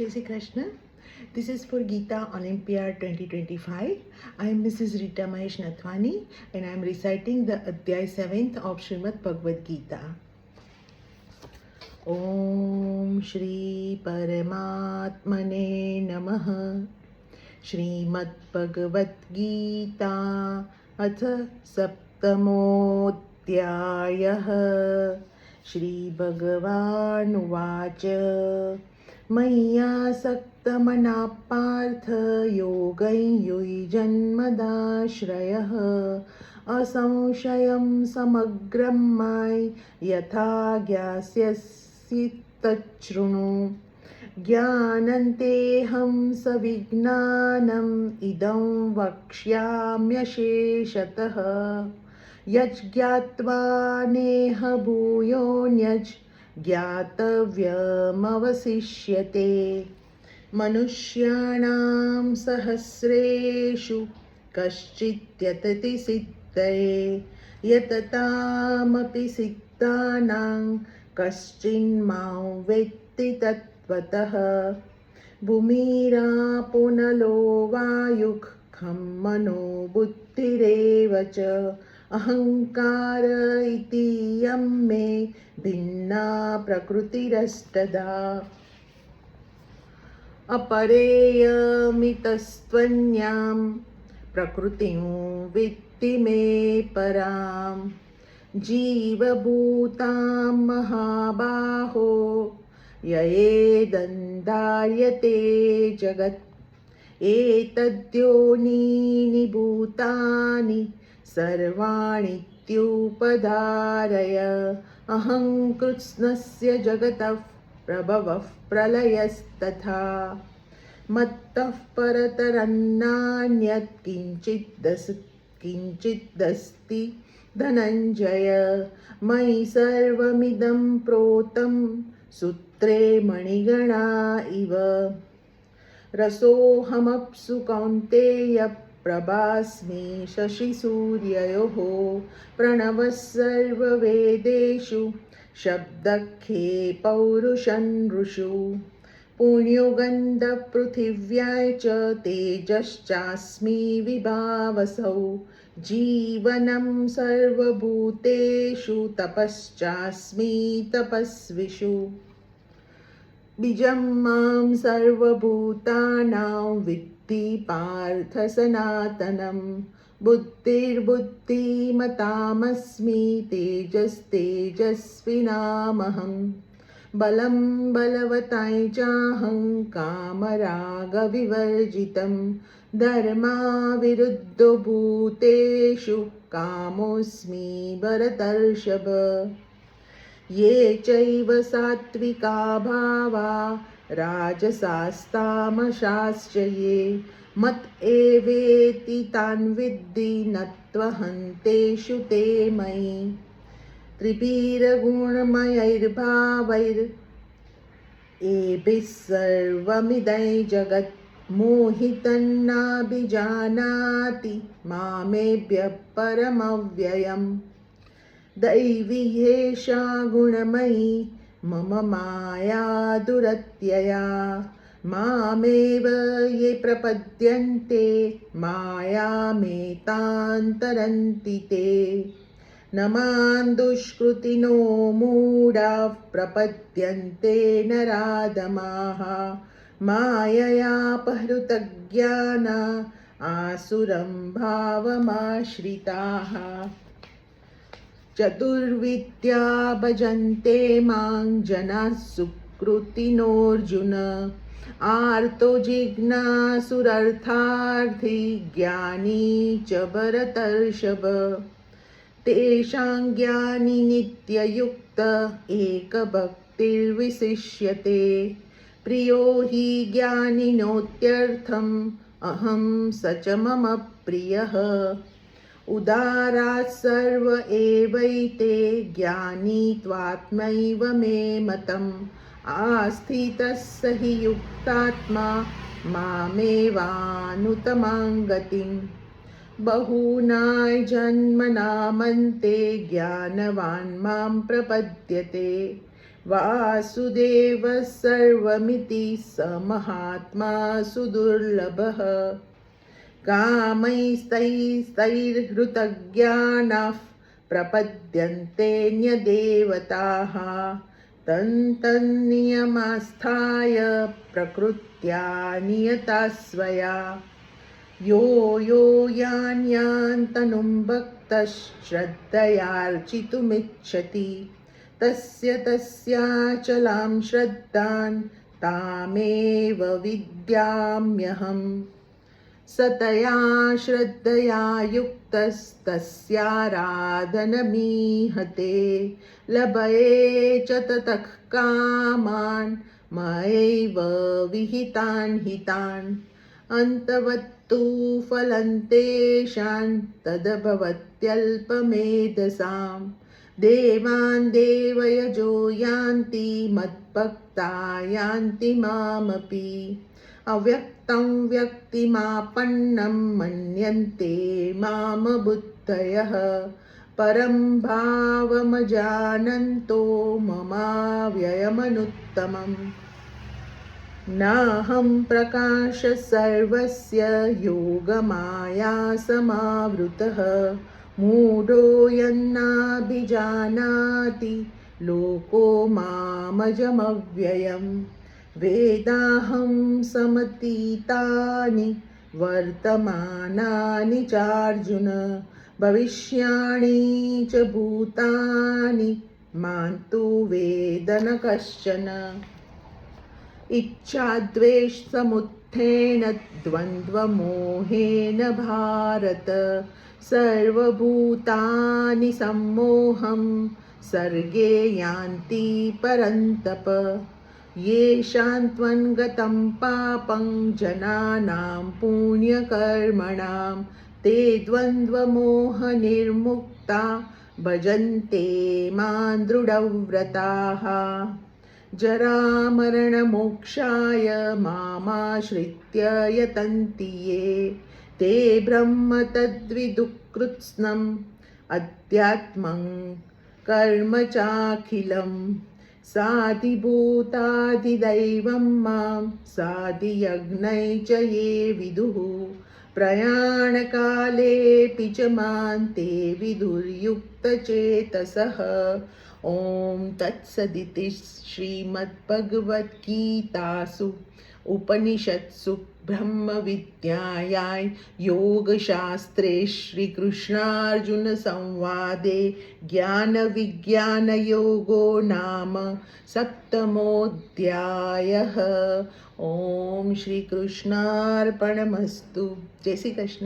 Jai Shri Krishna. This is for Gita Olympiad 2025. I am Mrs. Rita Mahesh Nathwani and I am reciting the Adhyay 7th of Srimad Bhagavad Gita. Om Shri Paramatmane Namaha. Srimad Bhagavad Gita Atha Saptamodhyayah. Shri Bhagavan Uvacha मय्यासक्तमनः Partha योगैर्युञ्जन्मदाश्रयः असंशयं समग्रं मयि यथा ज्ञास्यसि तच्छृणु ज्ञानन्तेऽहं सविज्ञानम् इदं वक्ष्याम्यशेषतः यज्ज्ञात्वा नेह भूयोऽन्यज् ज्ञातव्यमवशिष्यते मनुष्याणां सहस्रेषु कश्चिद्यतति सिद्धये यततामपि सिद्धानां कश्चिन्मां वेत्ति तत्त्वतः भूमिरापो नलो वायुः खं मनो बुद्धिरेव च अहंकार इतीयं मे भिन्ना प्रकृतिरस्तदा अपरेयमितस्त्वन्यां प्रकृतिं वित्ति मे परां जीवभूतां महाबाहो ययेदन्धार्यते जगत् एतद्योनीनि भूतानि सर्वाणीत्युपधारय अहं कृत्स्नस्य जगतः प्रभवः प्रलयस्तथा मत्तः परतरन्नान्यत् किञ्चिदस्ति धनञ्जय मयि सर्वमिदं प्रोतं सूत्रे मणिगणा इव रसोऽहमप्सु कौन्तेय प्रभास्मि शशिसूर्ययोः प्रणवः सर्ववेदेषु शब्दखे पौरुषं नृषु पुण्यो गन्धपृथिव्याय च तेजश्चास्मि विभावसौ जीवनं सर्वभूतेषु तपश्चास्मि तपस्विषु बीजं मां सर्वभूतानां विद्धि पार्थ सनातनं बुद्धिर्बुद्धिमतामस्मि तेजस्तेजस्विनामहं बलं बलवताय चाहं कामरागविवर्जितं धर्माविरुद्धो भूतेषु कामोऽस्मि भरतर्षभ ये चैव सात्विका भावा राजसास्तामशाश्च ये मत् एवेति तान् विद्धि न त्वहन्तेषु ते मयि त्रिभिर्गुणमयैर्भावैर्एभिः सर्वमिदं जगत् मोहितं नाभिजानाति मामेभ्यः परमव्ययम् दैवी ह्येषा गुणमयी मम माया दुरत्यया मामेव ये प्रपद्यन्ते मायामेतां ते न मां दुष्कृतिनो मूढाः प्रपद्यन्ते नराधमाः माययापहृतज्ञाना आसुरं भावमाश्रिताः चतुर्विद्या भजन्ते मां जनाः सुकृतिनोऽर्जुन आर्तो जिज्ञासुरर्थार्थी ज्ञानी च भरतर्षभ तेषां ज्ञानी नित्ययुक्त एकभक्तिर्विशिष्यते प्रियो हि ज्ञानिनोत्यर्थम् अहं स च मम प्रियः उदाराः सर्व एवैते ज्ञानी त्वात्मैव मे मतम् आस्थितः स हि युक्तात्मा मामेवानुत्तमां गतिम् बहुनाय जन्मनामन्ते ज्ञानवान् मां प्रपद्यते वासुदेवः सर्वमिति स महात्मा सुदुर्लभः कामैस्तैस्तैर्हृतज्ञानाः प्रपद्यन्तेऽन्यदेवताः तन्नियमास्थाय प्रकृत्या नियता स्वया यो यान्यान्तनुं भक्तः श्रद्धयार्चितुमिच्छति तस्याचलां श्रद्धां तामेव विद्याम्यहम् सतया श्रद्धया युक्तस्तस्याराधनमीहते लभये च ततः कामान् मयैव विहितान् हितान् अन्तवत्तु फलं तेषां तद्भवत्यल्पमेधसां देवान् देवयजो यान्ति मद्भक्ता यान्ति मामपि अव्यक्तं व्यक्तिमापन्नं मन्यन्ते माम बुद्धयः परं भावमजानन्तो ममाव्ययमनुत्तमम् नाहं प्रकाशः सर्वस्य योगमाया समावृतः मूढो यन्नाभिजानाति लोको मामजमव्ययम् वेदाहं समतीतानि वर्तमानानि चार्जुन भविष्याणि च भूतानि मां तु वेद न कश्चन इच्छाद्वेषसमुत्थेन द्वन्द्वमोहेन भारत सर्वभूतानि सम्मोहं सर्गे यान्ति परन्तप येषां त्वन्गतं पापं जनानां पुण्यकर्मणां ते द्वन्द्वमोहनिर्मुक्ता भजन्ते मां दृढव्रताः जरामरणमोक्षाय मामाश्रित्य यतन्ति ये ते ब्रह्म तद्विदुःकृत्स्नम् अध्यात्मं कर्म चाखिलम् साधिभूताधिदैवं मां साधियज्ञै च ये विदुः प्रयाणकालेऽपि च मां ते विदुर्युक्तचेतसः ॐ तत्सदिति श्रीमद्भगवद्गीतासु उपनिषत्सु ब्रह्मविद्यायां योगशास्त्रे श्रीकृष्णार्जुनसंवादे ज्ञानविज्ञानयोगो नाम सप्तमोऽध्यायः। ॐ श्रीकृष्णार्पणमस्तु। जय श्री कृष्ण।